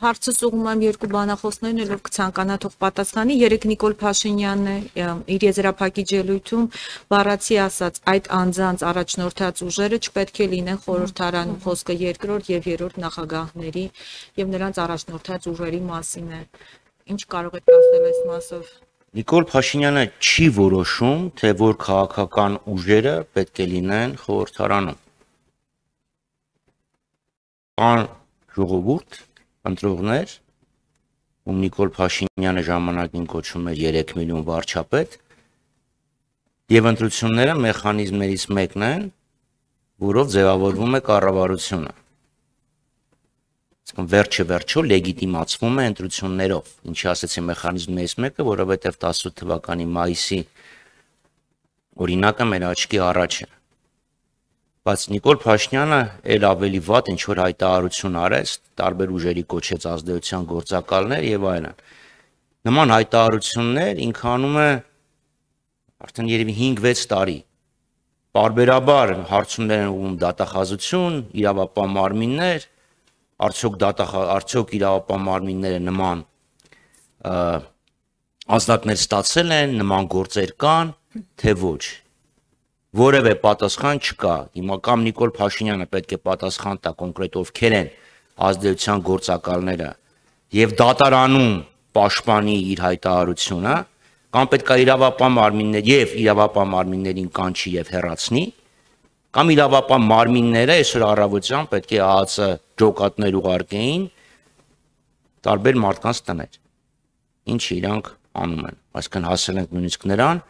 Հարցս ուղղում եմ երկու բանախոսներին, ով կցանկանա թող պատասխանի։ Երեք Նիկոլ Փաշինյանն է իր եզրափակիչ ելույթում բառացի ասաց, այդ անձանց առաջնորդած ուժերը չպետք է լինեն խորհրդարանում, խոսքը երկրորդ եւ երրորդ նախագահների եւ նրանց առաջնորդած ուժերի մասին է։ Ինչ կարող եք ասել այս մասով։ Նիկոլ Փաշինյանը չի որոշում, թե որ քաղաքական ուժերը պետք է լինեն խորհրդարանում։ Ան ժողովուրդ ընտրողներ, ում Նիկոլ Փաշինյանը ժամանակին կոչում էր 3 միլիոն վարչապետ, եւ ընտրությունները մեխանիզմներից մեկն են, որով ձևավորվում է կառավարությունը։ Իսկ վերջը լեգիտիմացվում է ընտրություններով, ինչի ասեցի մեխանիզմներից մեկը, որովհետեւ 18 թվականի մայիսի օրինակը մեր աչքի առաջ է։ Բայց Նիկոլ Փաշինյանը ել ավելի վատ ինչ որ հայտարարություն արեց, տարբեր ուժերի կոչեց ազդեցության գործակալներ եւ այլն։ Նման հայտարարություններ ինքը անում է արդեն երևի 5-6 տարի։ Պարբերաբար հարցումներ են ուղղում դատախազություն, իրավապահ մարմիններ, արդյոք իրավապահ մարմինները նման ազդակներ ստացել են, նման գործեր կան, թե ոչ։ Որևէ պատասխան չկա։ Հիմա կամ Նիկոլ Փաշինյանը պետք է պատասխան տա կոնկրետ ովքեր են ազդեցության գործակալները եւ դատարանում պաշտպանի իր հայտարարությունը, կամ պետք է իրավապահ մարմիններին կանչի եւ հեռացնի, կամ իրավապահ մարմինները այսօր առավոտյան պետք է ԱԱՑ ջոկատներ ուղարկեին տարբեր մարդկանց տներ։ Ինչ իրանք անում են։ Այսինքն հասել ենք նույնիսկ նրան,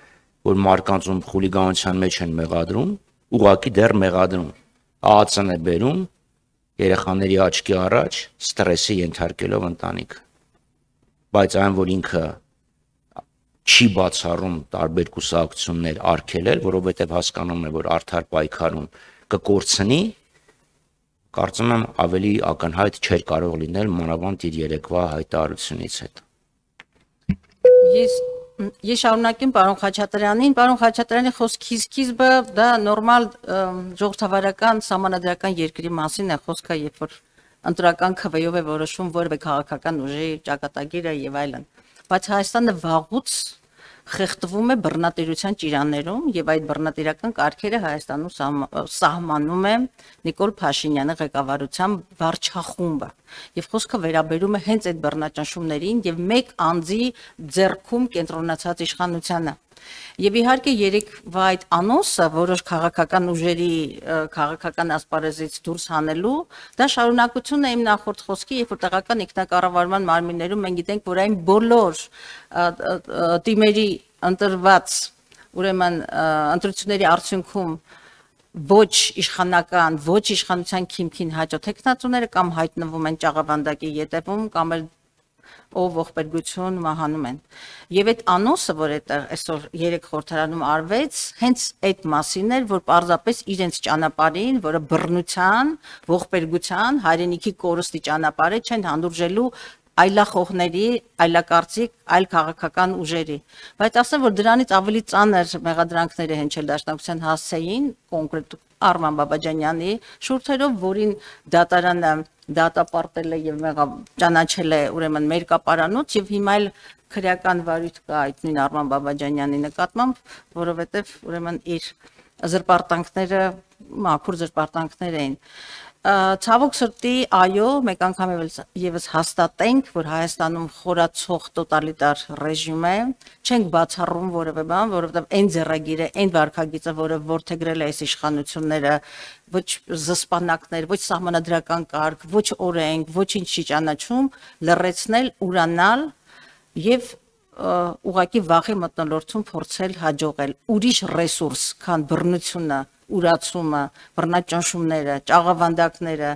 որ մարդկանց ում խուլիգանության մեջ են մեղադրում, ուղղակի դեռ մեղադրում, ԱԱՑ-ն է բերում երեխաների աչքի առաջ ստրեսի ենթարկելով ընտանիքը։ Բայց այն, որ ինքը չի բացառում տարբեր կուսակցություններ արգելել, որովհետև հասկանում է, որ արդար պայքարում կկորցնի, կարծում եմ ավելի ակնհայտ չէր կարող լինել մանավանդ իր երեկվա հայտարարությունից հետո։ Ես շարունակեմ պարոն Խաչատրյանին, պարոն Խաչատրյանի խոսքի սկիզբը դա նորմալ ժողովրդավարական սահմանադրական երկրի մասին է խոսքը, երբ որ ընտրական քվեով է որոշում որևէ քաղաքական ուժի ճակատագիրը եւ այլն։ Բայց Հայաստանը վաղուց խեղդվում է բռնատիրության ճիրաններում եւ այդ բռնատիրական կարգերը Հայաստանում սահմանում է Նիկոլ Փաշինյանի ղեկավարությամբ վարչախումբը եւ խոսքը վերաբերում է հենց այդ բռնաճնշումներին եւ մեկ անձի ձեռքում կենտրոնացած իշխանությանը եւ իհարկե երեկվա այդ անոնսը որոշ քաղաքական ուժերի քաղաքական ասպարեզից դուրս հանելու դա շարունակություն է իմ նախորդ խոսքի, երբ որ տեղական ինքնակառավարման մարմիններում մենք գիտենք, որ այն բոլոր թիմերի ընտրված ուրեմն ընտրությունների արդյունքում ոչ իշխանական, ոչ իշխանության քիմքին հաջող տեխնացուները կամ հայտնվում են ճաղավանդակի ետևում կամ էլ ով ողբերգություն մահանում են։ Եվ այդ անոնսը, որ այդտեղ այսօր 3 խորհրդարանում արվեց, հենց այդ մասին էր, որ պարզապես իրենց ճանապարհին, որը բռնության, ողբերգության, հայրենիքի կորստի ճանապարհ է, չեն հանդուրժելու այլախոհների, այլակարծիք, այլ քաղաքական ուժերի։ Բայց ասեմ, որ դրանից ավելի ծանր մեղադրանքները հնչել դաշնակցության հասցեին, կոնկրետ Արման Բաբաջանյանի շուրթերով, որին դատարանը դատապարտել է եւ ճանաչել է ուրեմն մերկապարանոց եւ հիմա էլ քրեական վարույթ կա այդ նույն Արման Բաբաջանյանի նկատմամբ, որովհետեւ ուրեմն իր զրպարտանքները մաքուր զրպարտանքներ էին։ Ցավոք սրտի, այո, մեկ անգամ եւս հաստատենք, որ Հայաստանում խորացող տոտալիտար ռեժիմ է, չենք բացառում որևէ բան, որովհետեւ այն ձեռագիրը, այն վարքագիծը, որը ворթեգրել է այս իշխանությունները, ոչ զսպանակներ, ոչ սահմանադրական կարգ, ոչ օրենք, ոչինչ չի ճանաչում, լռեցնել, ուրանալ եւ ուղղակի վախի մտնոլորտում փորձել հաջողել ուրիշ ռեսուրս, քան բռնությունը, ուրացումը, բռնաճնշումները, ճաղավանդակները,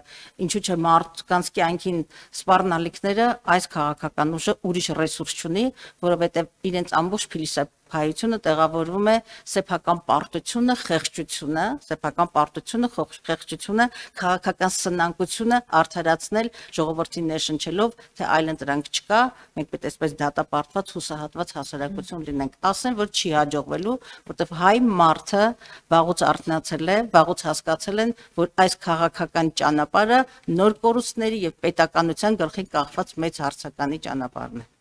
ինչու՞ չէ մարդկանց կյանքին սպառնալիքները այս քաղաքական ուժը ուրիշ ռեսուրս չունի, որովհետև իրենց ամբողջ հայությունը տեղավորվում է սեփական պարտությունը, խեղճությունը, քաղաքական սնանկությունը արդարացնել ժողովրդին ներշնչելով, թե այլ ընտրանք չկա, մենք պետք է այսպես դատապարտված, հուսահատված հասարակություն լինենք։ Ասեն, որ չի հաջողվելու, որտեղ հայ մարդը վաղուց արթնացել է, վաղուց հասկացել են, որ այս քաղաքական ճանապարհը նոր կորուստների եւ պետականության գլխին կախված մեծ հարցականի ճանապարհն է։